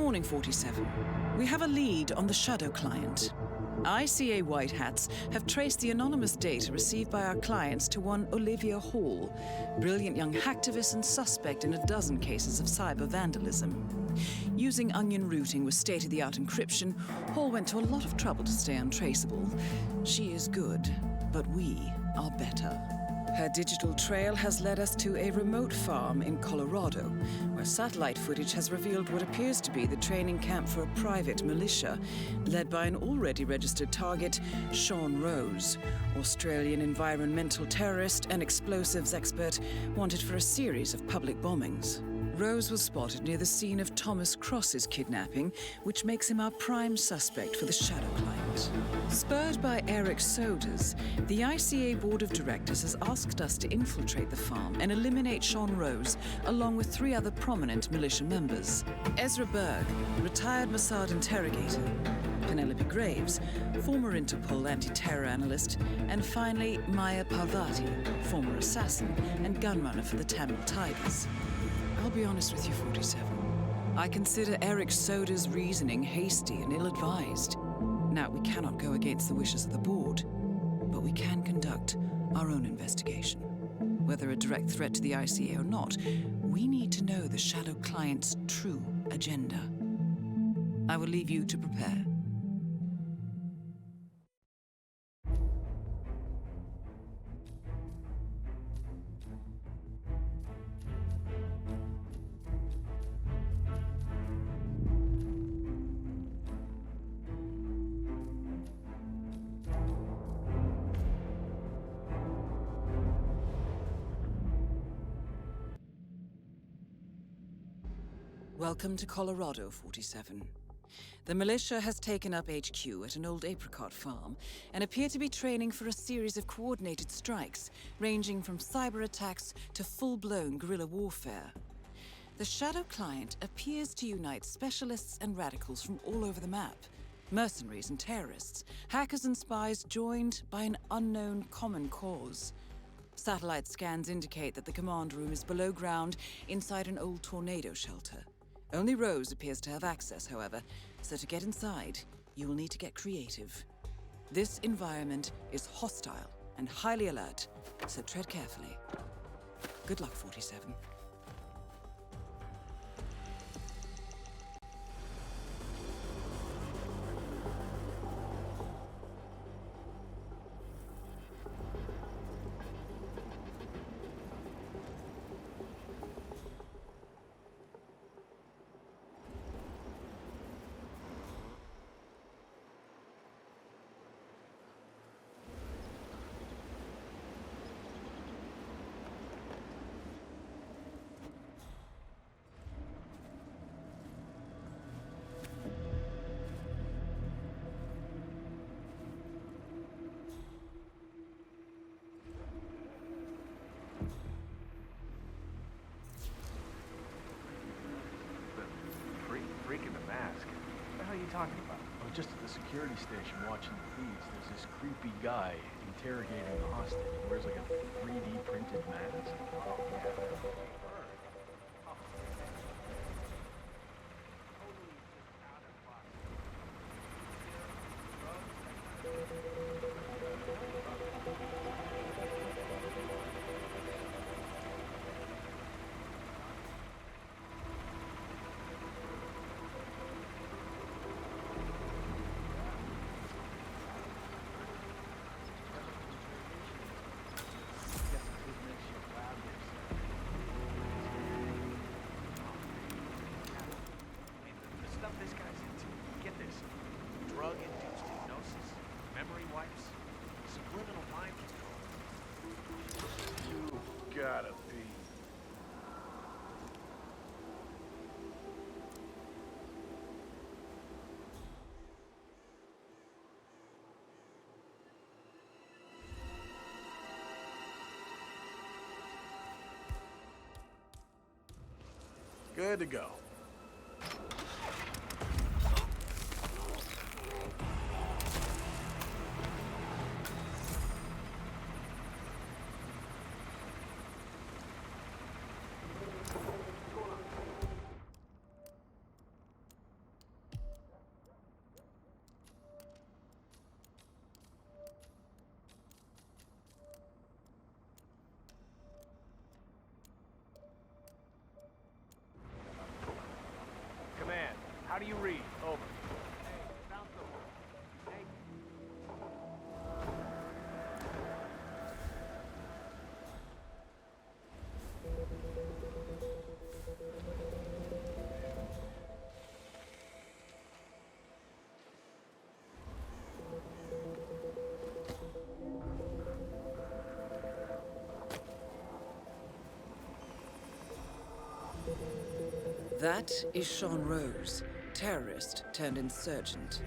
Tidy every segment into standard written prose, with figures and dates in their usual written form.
morning, 47. We have a lead on the Shadow client. ICA White Hats have traced the anonymous data received by our clients to one Olivia Hall, brilliant young hacktivist and suspect in a dozen cases of cyber vandalism. Using onion routing with state-of-the-art encryption, Hall went to a lot of trouble to stay untraceable. She is good, but we are better. Her digital trail has led us to a remote farm in Colorado, where satellite footage has revealed what appears to be the training camp for a private militia, led by an already registered target, Sean Rose, Australian environmental terrorist and explosives expert wanted for a series of public bombings. Rose was spotted near the scene of Thomas Cross's kidnapping, which makes him our prime suspect for the Shadow client. Spurred by Eric Soders, the ICA Board of Directors has asked us to infiltrate the farm and eliminate Sean Rose, along with 3 other prominent militia members. Ezra Berg, retired Mossad interrogator, Penelope Graves, former Interpol anti-terror analyst, and finally Maya Parvati, former assassin and gunrunner for the Tamil Tigers. I'll be honest with you, 47. I consider Eric Soders' reasoning hasty and ill-advised. Now, we cannot go against the wishes of the board, but we can conduct our own investigation. Whether a direct threat to the ICA or not, we need to know the Shadow client's true agenda. I will leave you to prepare. Welcome to Colorado, 47. The militia has taken up HQ at an old apricot farm and appear to be training for a series of coordinated strikes, ranging from cyber attacks to full-blown guerrilla warfare. The Shadow client appears to unite specialists and radicals from all over the map, mercenaries and terrorists, hackers and spies joined by an unknown common cause. Satellite scans indicate that the command room is below ground inside an old tornado shelter. Only Rose appears to have access, however, so to get inside, you will need to get creative. This environment is hostile and highly alert, so tread carefully. Good luck, 47. Freak in the mask? What the hell are you talking about? I was just at the security station watching the feeds. There's this creepy guy interrogating the hostage. He wears like a 3D printed mask. Oh, yeah, that's what we've heard. Oh. Totally just out of box. This guy's into. Get this. Drug-induced hypnosis, memory wipes, subliminal mind control. You gotta be. Good to go. That is Sean Rose, terrorist turned insurgent.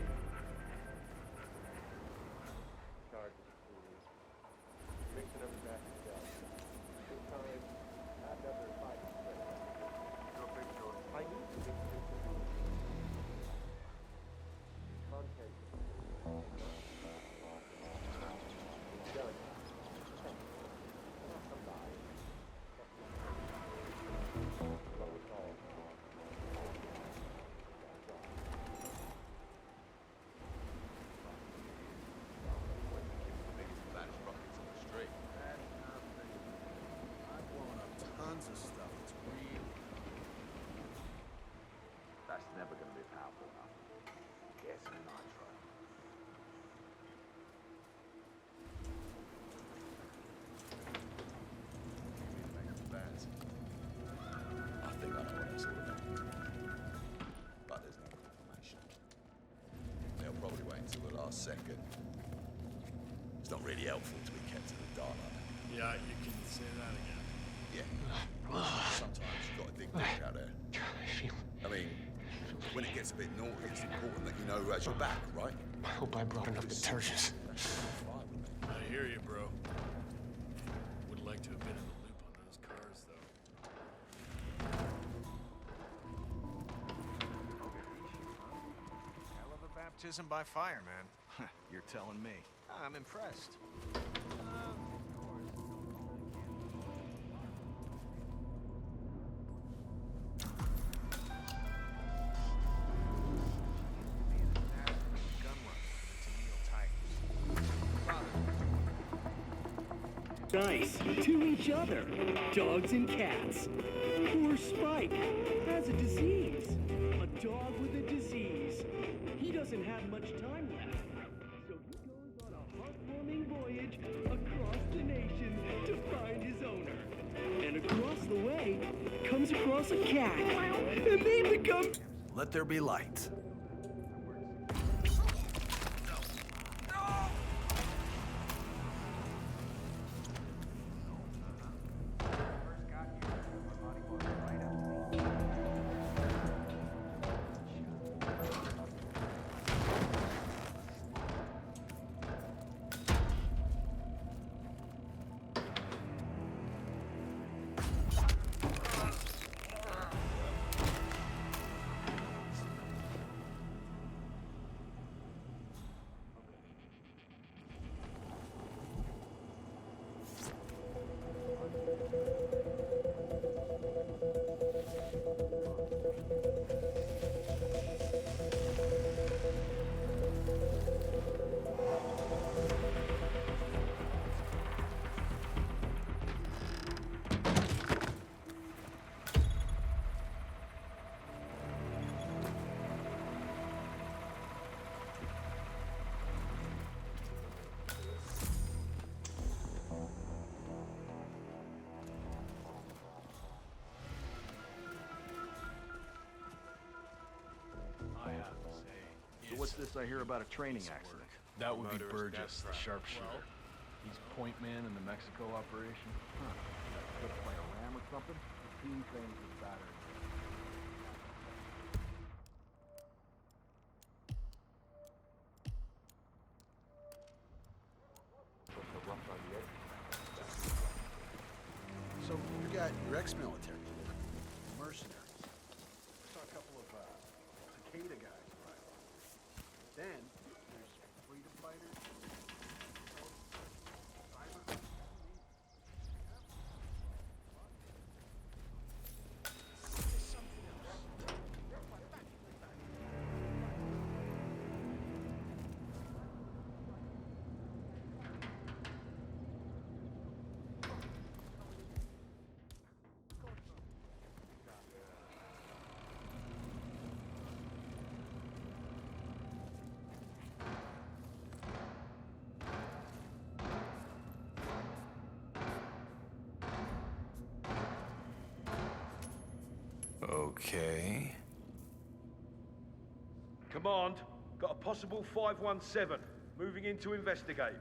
Tons of stuff. It's real. That's never gonna be powerful enough. Get some nitro. I think I know what that's all about. But there's no confirmation. They'll probably wait until the last second. It's not really helpful to be kept in the dark like that. Yeah, you can say that again. Yeah. Sometimes you've got to dig deep out there. I mean, when it gets a bit naughty, it's important that you know who has your back, right? I hope I brought enough detergent. I hear you, bro. Would like to have been in the loop on those cars, though. Hell of a baptism by fire, man. You're telling me. I'm impressed. Nice to each other, dogs and cats. Poor Spike has a disease. A dog with a disease. He doesn't have much time left. So he goes on a heartwarming voyage across the nation to find his owner. And across the way, comes across a cat. And they become... Let there be light. So what's this I hear about a training accident? That would be Burgess, the sharpshooter. He's point man in the Mexico operation. Huh. Could play a ram or something? Team things with battery. So you got your ex-military, mercenaries. I saw a couple of cicada guys arrive. Then there's freedom fighters. Okay. Command, got a possible 517. Moving in to investigate.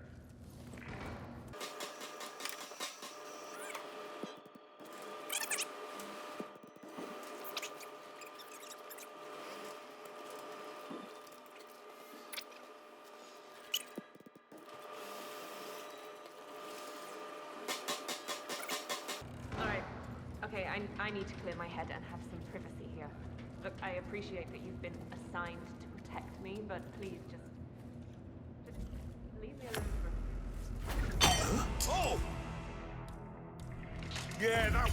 Okay, I need to clear my head and have some privacy here. Look, I appreciate that you've been assigned to protect me, but please just leave me alone for a few. Oh! Yeah, that...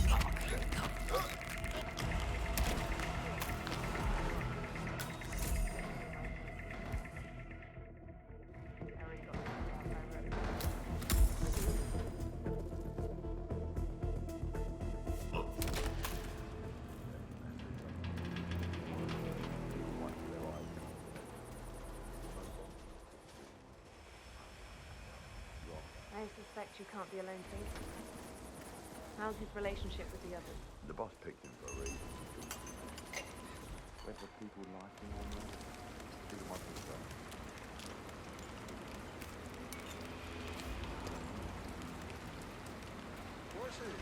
I suspect you can't be alone, please. How's his relationship with the others? The boss picked him for a reason. Whether people like him or not, he's my concern. Horses!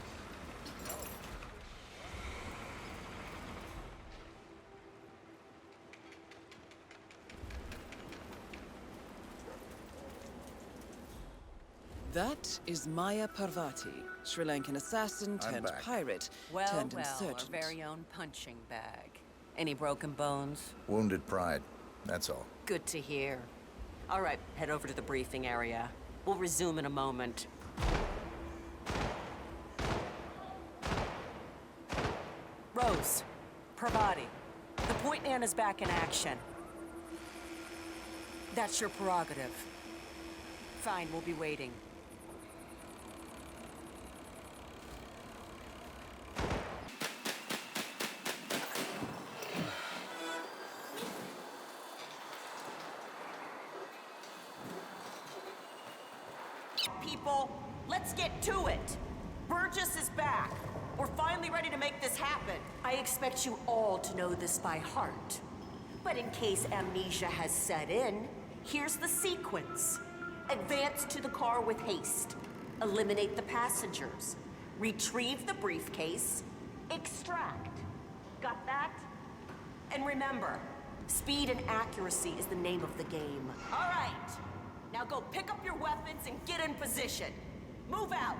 That is Maya Parvati, Sri Lankan assassin turned back. pirate Well, turned our insurgent. very own punching bag. Any broken bones? Wounded pride, that's all. Good to hear. All right, head over to the briefing area. We'll resume in a moment. Rose, Parvati, the point man is back in action. That's your prerogative. Fine, we'll be waiting. People, let's get to it. Burgess is back. We're finally ready to make this happen. I expect you all to know this by heart. But in case amnesia has set in, here's the sequence. Advance to the car with haste. Eliminate the passengers. Retrieve the briefcase. Extract. Got that? And remember, speed and accuracy is the name of the game. All right. Now go pick up your weapons and get in position. Move out.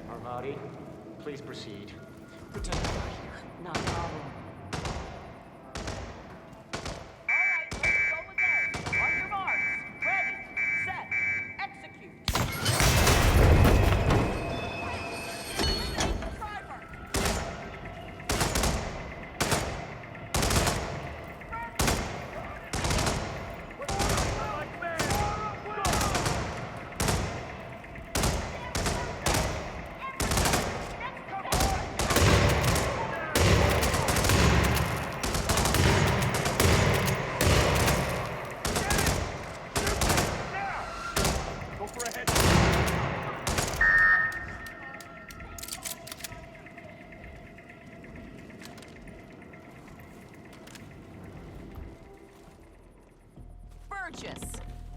Parvati, please proceed. Pretend you're not here. No problem.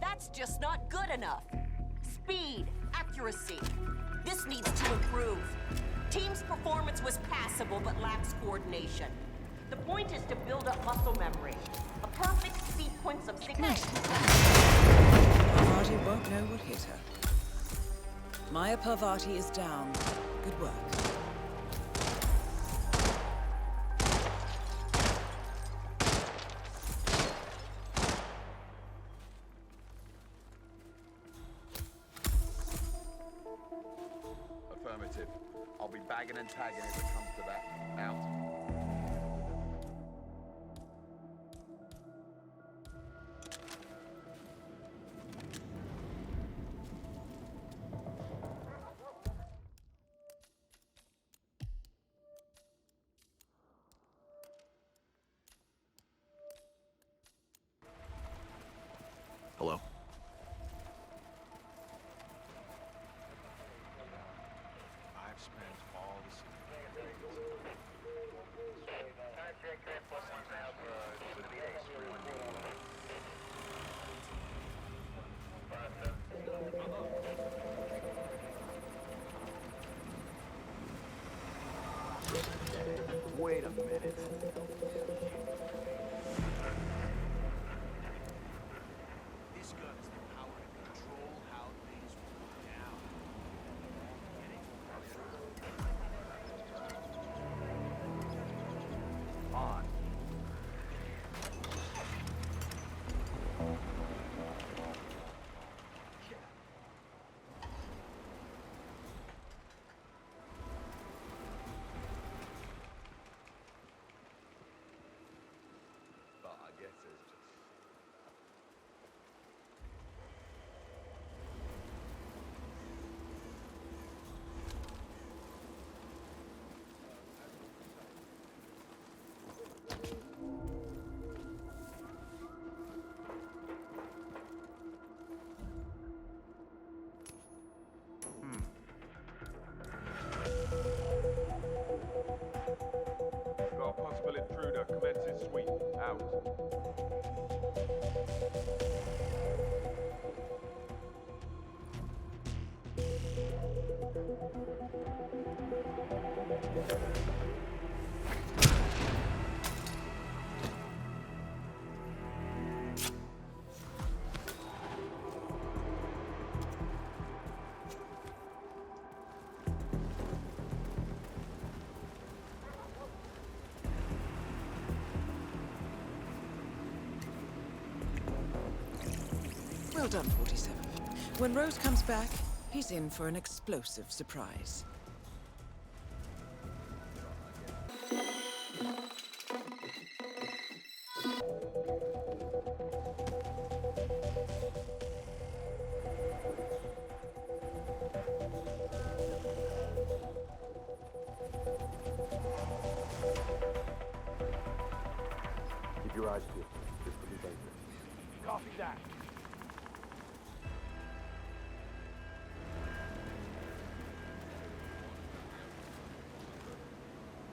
That's just not good enough. Speed, accuracy. This needs to improve. Team's performance was passable but lacks coordination. The point is to build up muscle memory. A perfect sequence of signals. Parvati won't know what hit her. Maya Parvati is down. Good work. Affirmative. I'll be bagging and tagging if it comes to that. Out. Hello? I've spent all this... Wait a minute. This gun is the power to control how things will go down. On. But I guess it's just... Got a possible intruder. Commencing sweep. Out. Well done, 47. When Rose comes back, he's in for an explosive surprise. Keep your eyes peeled. It's pretty dangerous. Copy that.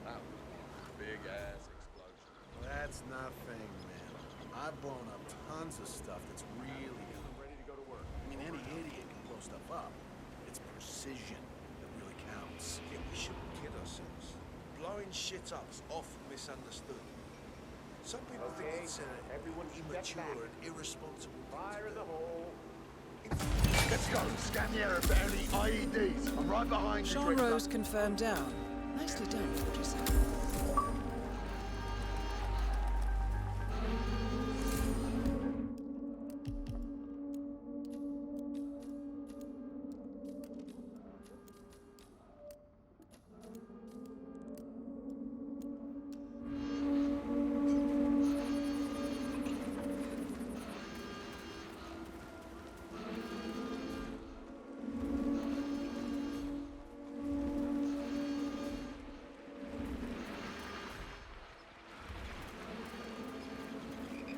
That was one big-ass explosion. That's nothing, man. I've blown up tons of stuff that's really I'm ready to go to work. I mean, any idiot can blow stuff up. It's precision that really counts. Yeah, we shouldn't kid ourselves. Blowing shit up's often misunderstood. Some people think it's everyone step immature back. and irresponsible. Fire in the hole. Let's go. Scan the area for any IEDs. I'm right behind you. Sean Rose confirmed down. Nicely done, 47.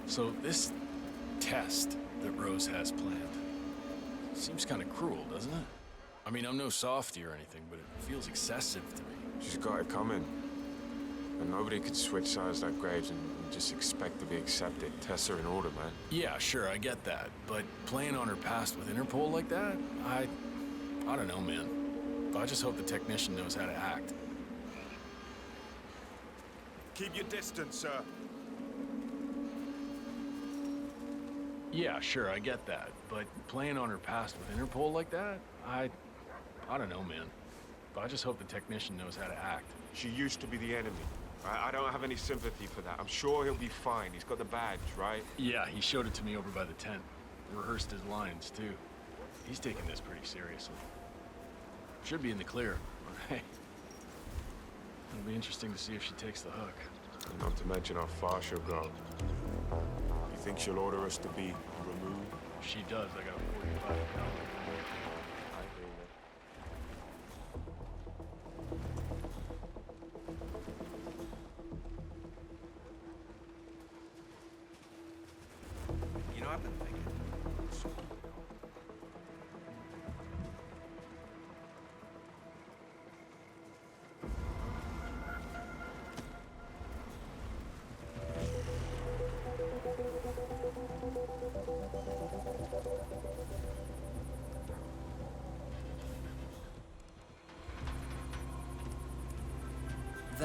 So this test that Rose has planned seems kind of cruel, doesn't it? I mean, I'm no softy or anything, but it feels excessive to me. She's got it coming. And nobody could switch sides like Graves and just expect to be accepted. Tests are in order, man. Yeah, sure, I get that. But playing on her past with Interpol like that, I don't know, man. I just hope the technician knows how to act. Keep your distance, sir. Yeah, sure, I get that. But playing on her past with Interpol like that, I don't know, man. I just hope the technician knows how to act. She used to be the enemy. I don't have any sympathy for that. I'm sure he'll be fine. He's got the badge, right? Yeah, he showed it to me over by the tent. Rehearsed his lines, too. He's taking this pretty seriously. Should be in the clear. Hey, it'll be interesting to see if she takes the hook. And not to mention how far she'll go. You think she'll order us to be removed? If she does, I got a 45 caliber. I hear you. You know, I've been thinking.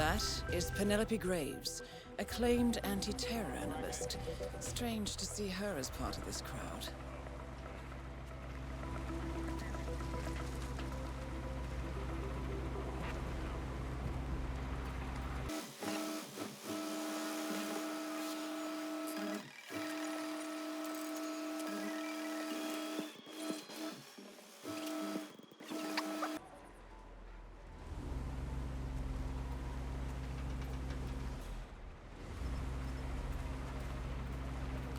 That is Penelope Graves, acclaimed anti-terror analyst. Strange to see her as part of this crowd.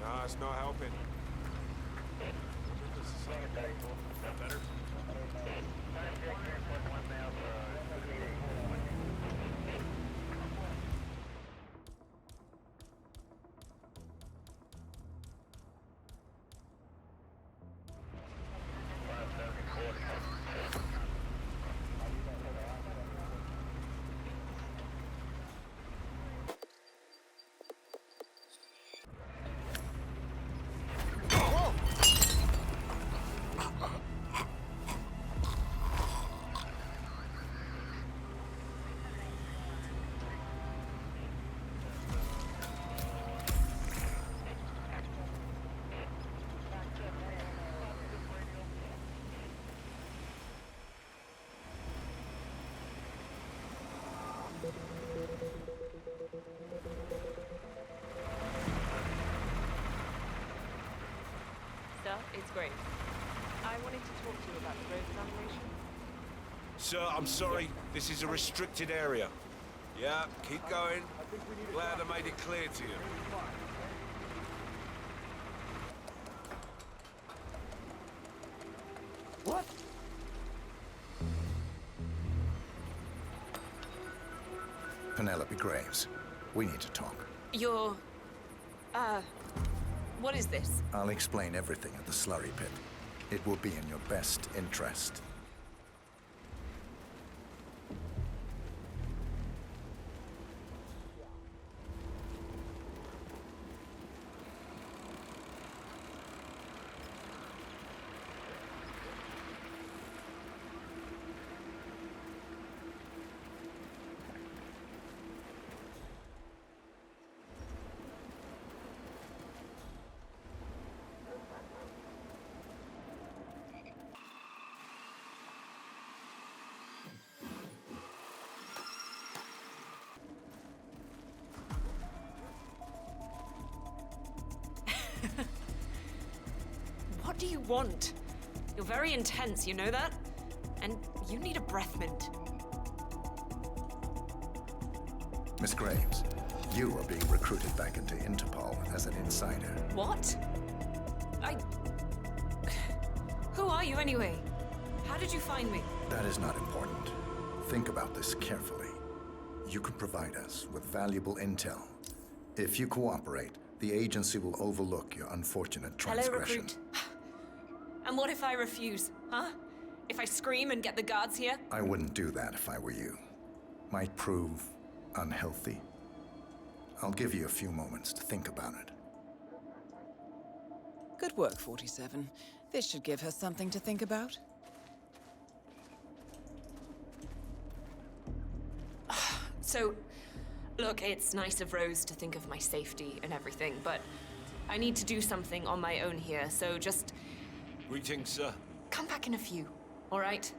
Nah, it's not helping. Better? Sir, it's Graves. I wanted to talk to you about the road examination. Sir, I'm sorry. This is a restricted area. Yeah, keep going. Glad I made it clear to you. What? Penelope Graves, we need to talk. You're... what is this? I'll explain everything at the slurry pit. It will be in your best interest. What do you want? You're very intense, you know that? And you need a breath mint. Miss Graves, you are being recruited back into Interpol as an insider. What? Who are you anyway? How did you find me? That is not important. Think about this carefully. You can provide us with valuable intel. If you cooperate, the agency will overlook your unfortunate transgression. Hello, recruit. And what if I refuse, huh? If I scream and get the guards here? I wouldn't do that if I were you. Might prove unhealthy. I'll give you a few moments to think about it. Good work, 47. This should give her something to think about. So, look, it's nice of Rose to think of my safety and everything, but I need to do something on my own here, so just... Greetings, sir. Come back in a few, all right?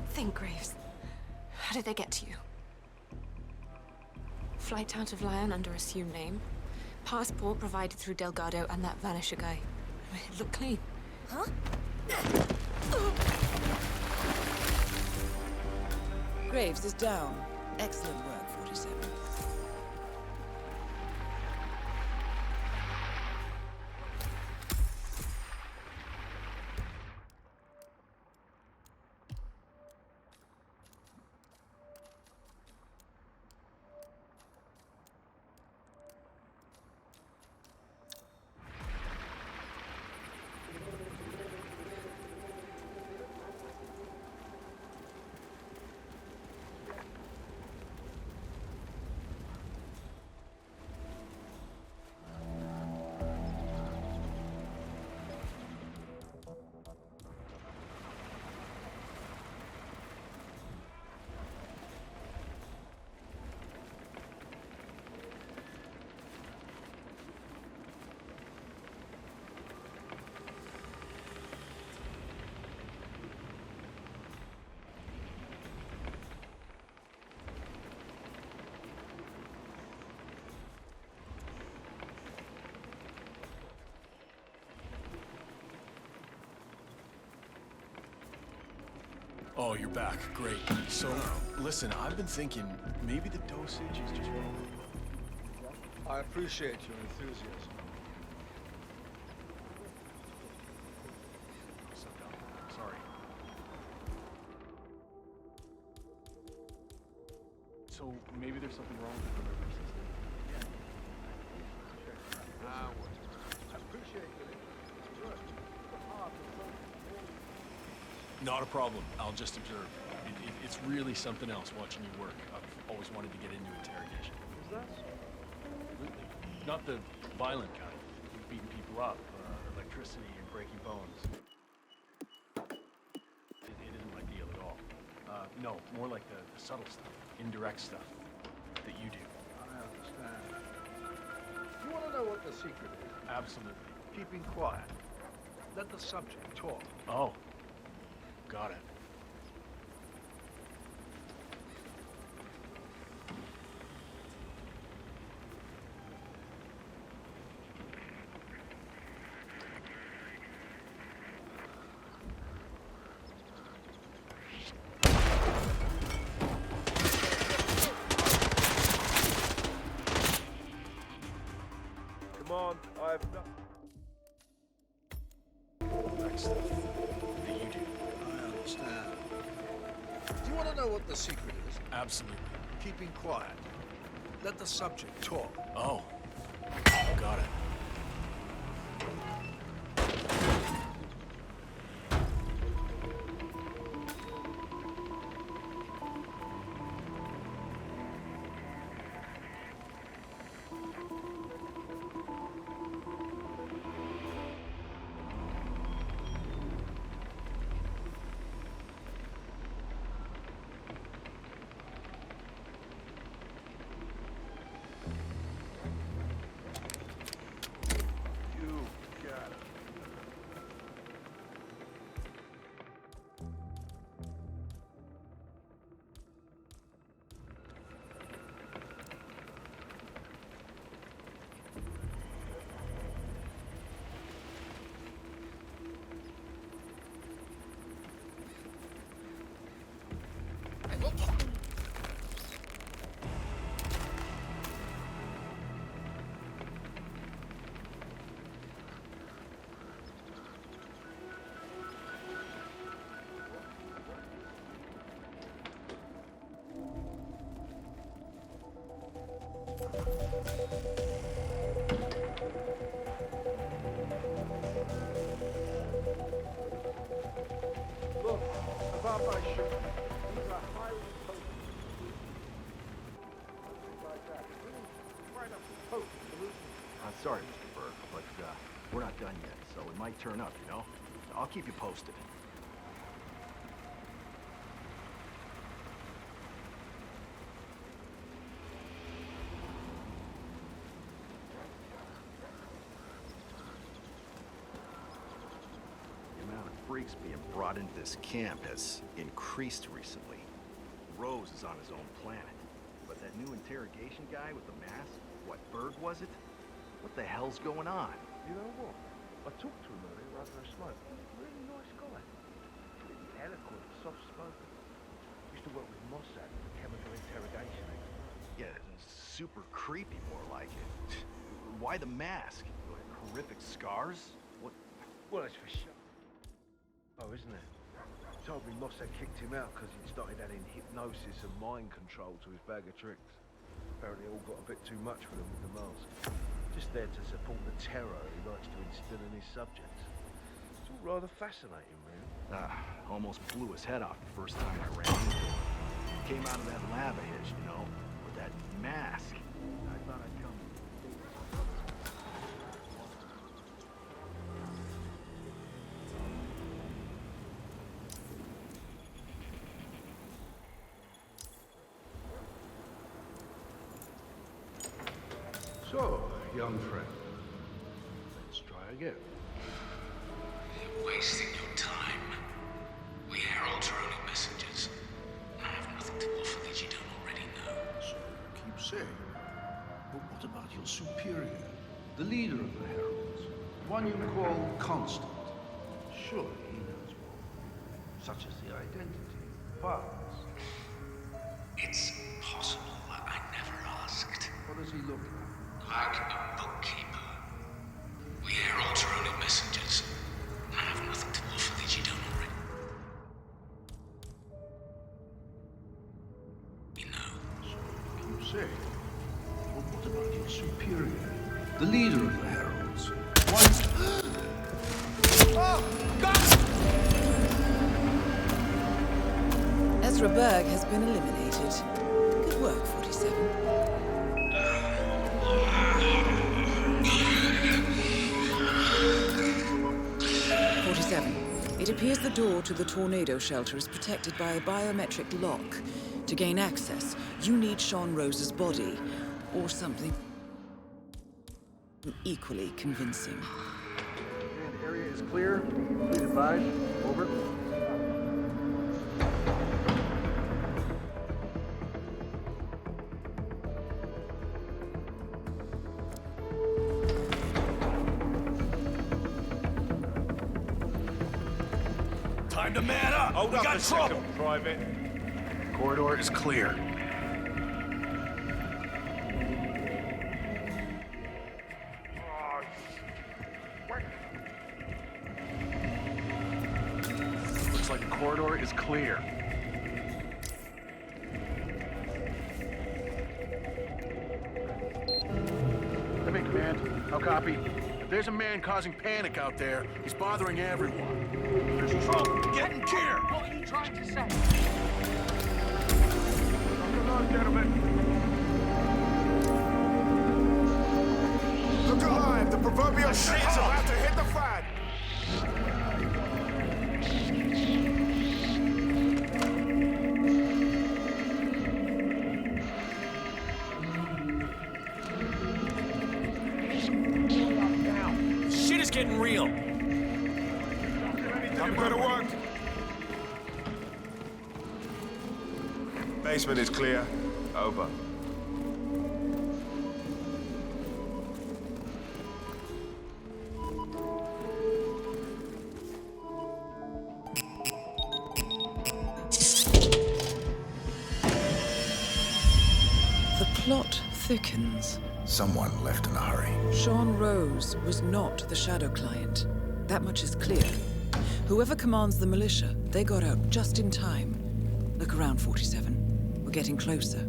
Think, Graves. How did they get to you? Flight out of Lyon under assumed name. Passport provided through Delgado and that Vanisher guy. It looked clean. Huh? Graves is down. Excellent work, 47. Oh, you're back. Great. So, listen, I've been thinking maybe the dosage is just wrong. I appreciate your enthusiasm. Sorry. So, maybe there's something wrong with the delivery system. I appreciate your interest. Not a problem. I'll just observe. It's really something else watching you work. I've always wanted to get into interrogation. Is that so? Absolutely. Not the violent kind. Beating people up, electricity and breaking bones. It isn't my deal at all. No, more like the subtle stuff, indirect stuff that you do. I understand. You want to know what the secret is? Absolutely. Keeping quiet. Let the subject talk. Oh, got it. Command, I have no... Indirect stuff that you do. I understand. Do you want to know what the secret is? Absolutely. Keeping quiet. Let the subject talk. Oh, got it. Look, about my ship. These are highly potent. Like that. Right up to potent solutions. I'm sorry, Mr. Burke, but we're not done yet, so it might turn up, you know? I'll keep you posted. The amount of freaks being brought into this camp has increased recently. Rose is on his own planet. But that new interrogation guy with the mask, what, Berg was it? What the hell's going on? You know what? I talked to him earlier after I smoked. Really nice guy. Pretty eloquent, soft-spoken. Used to work with Mossad, the chemical interrogation expert. Yeah, super creepy, more like it. Why the mask? Like, horrific scars? What? Well, that's for sure. Oh, isn't it? Told me Mossad kicked him out because he'd started adding hypnosis and mind control to his bag of tricks. Apparently it all got a bit too much for him with the mask. Just there to support the terror he likes to instill in his subjects. It's all rather fascinating, really. Almost blew his head off the first time I ran into him. Came out of that lab of his, you know, with that mask. I thought I'd come. So, young friend, let's try again. You're wasting your time. We herald droning messengers. I have nothing to offer that you don't already know. So, keep saying. But what about your superior? The leader of the heralds? One you call Constant? Surely he knows more. Such as the identity parts? It's possible that I never asked. What does he look like? Like a bookkeeper. We air alter-only messages. I have nothing to offer that you don't already. You know. You say? Well, what about your superior? The leader of the Heralds? Why? Oh, God! Ezra Berg has been eliminated. Good work, 47. It appears the door to the tornado shelter is protected by a biometric lock. To gain access, you need Sean Rose's body, or something equally convincing. And the area is clear. Please advise. Over. Time to man up! Hold we up got a trouble! second, Private. Corridor is clear. Looks like the corridor is clear. Come in, Command. I'll copy. If there's a man causing panic out there, he's bothering everyone. There's trouble. Get in gear! What are you trying to say? Come on, gentlemen. Look alive! The proverbial shit's about to hit the fan! Shit is getting real. Time to go to work. Basement is clear. Over. The plot thickens. Someone left in a hurry. Sean Rose was not the Shadow Client. That much is clear. Whoever commands the militia, they got out just in time. Look around, 47. We're getting closer.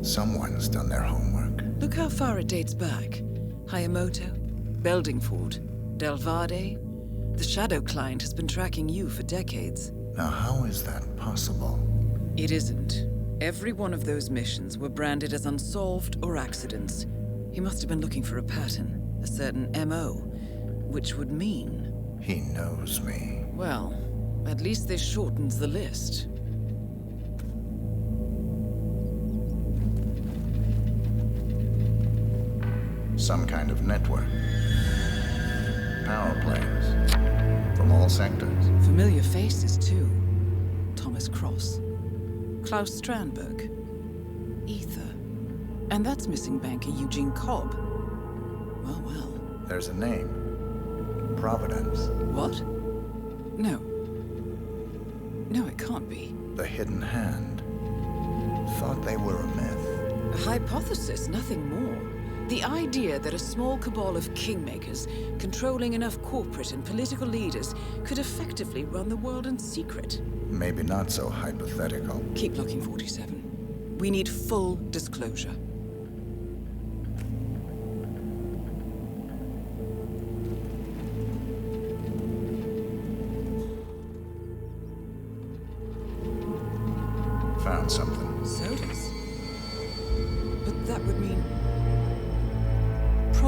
Someone's done their homework. Look how far it dates back. Hayamoto, Beldingford, Delvade. The Shadow Client has been tracking you for decades. Now, how is that possible? It isn't. Every one of those missions were branded as unsolved or accidents. He must have been looking for a pattern, a certain MO, which would mean... He knows me. Well, at least this shortens the list. Some kind of network. Power planes. From all sectors. Familiar faces, too. Thomas Cross. Klaus Strandberg. Ether. And that's missing banker Eugene Cobb. Well, well. There's a name. Providence. What? No. No, it can't be. The Hidden Hand. Thought they were a myth. A hypothesis, nothing more. The idea that a small cabal of kingmakers, controlling enough corporate and political leaders, could effectively run the world in secret. Maybe not so hypothetical. Keep looking, 47. We need full disclosure. Found something. Sodas? But that would mean...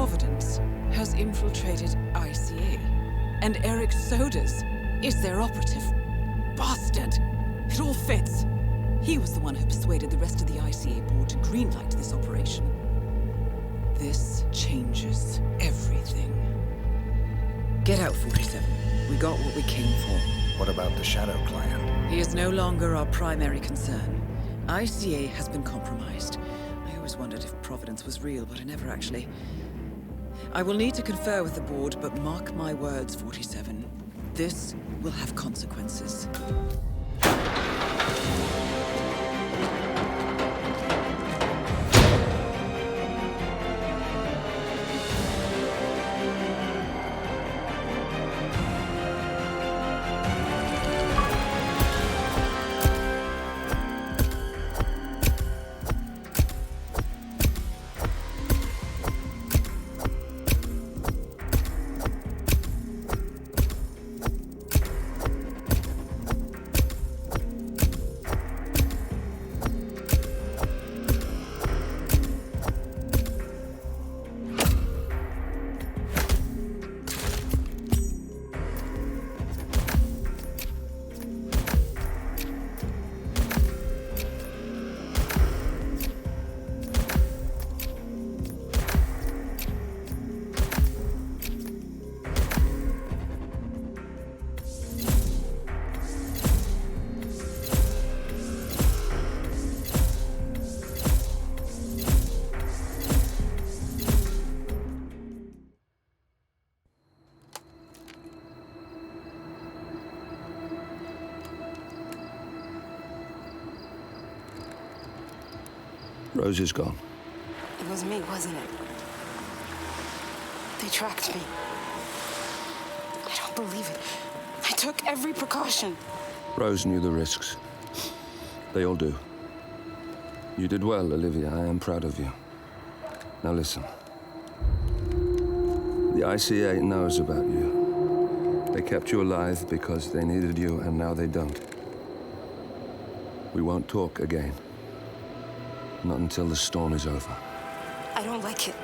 Providence has infiltrated ICA, and Eric Sodas is their operative. Bastard! It all fits. He was the one who persuaded the rest of the ICA board to greenlight this operation. This changes everything. Get out, 47. We got what we came for. What about the Shadow Client? He is no longer our primary concern. ICA has been compromised. I always wondered if Providence was real, but I never actually... I will need to confer with the board, but mark my words, 47. This will have consequences. Rose is gone. It was me, wasn't it? They tracked me. I don't believe it. I took every precaution. Rose knew the risks. They all do. You did well, Olivia. I am proud of you. Now listen. The ICA knows about you. They kept you alive because they needed you, and now they don't. We won't talk again. Not until the storm is over. I don't like it.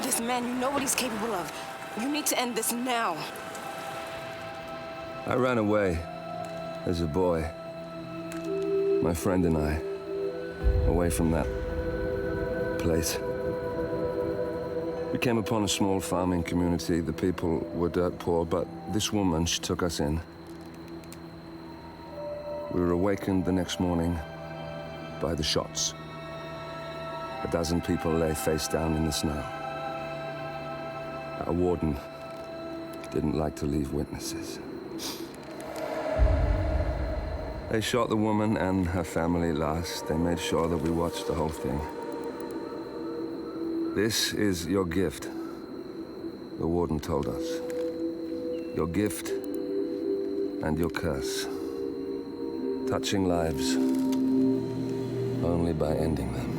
This man, you know what he's capable of. You need to end this now. I ran away as a boy. My friend and I. Away from that place. We came upon a small farming community. The people were dirt poor, but this woman, she took us in. We were awakened the next morning by the shots. A dozen people lay face down in the snow. Our warden didn't like to leave witnesses. They shot the woman and her family last. They made sure that we watched the whole thing. This is your gift, the warden told us. Your gift and your curse. Touching lives only by ending them.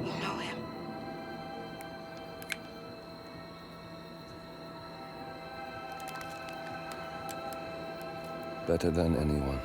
You know him. Better than anyone.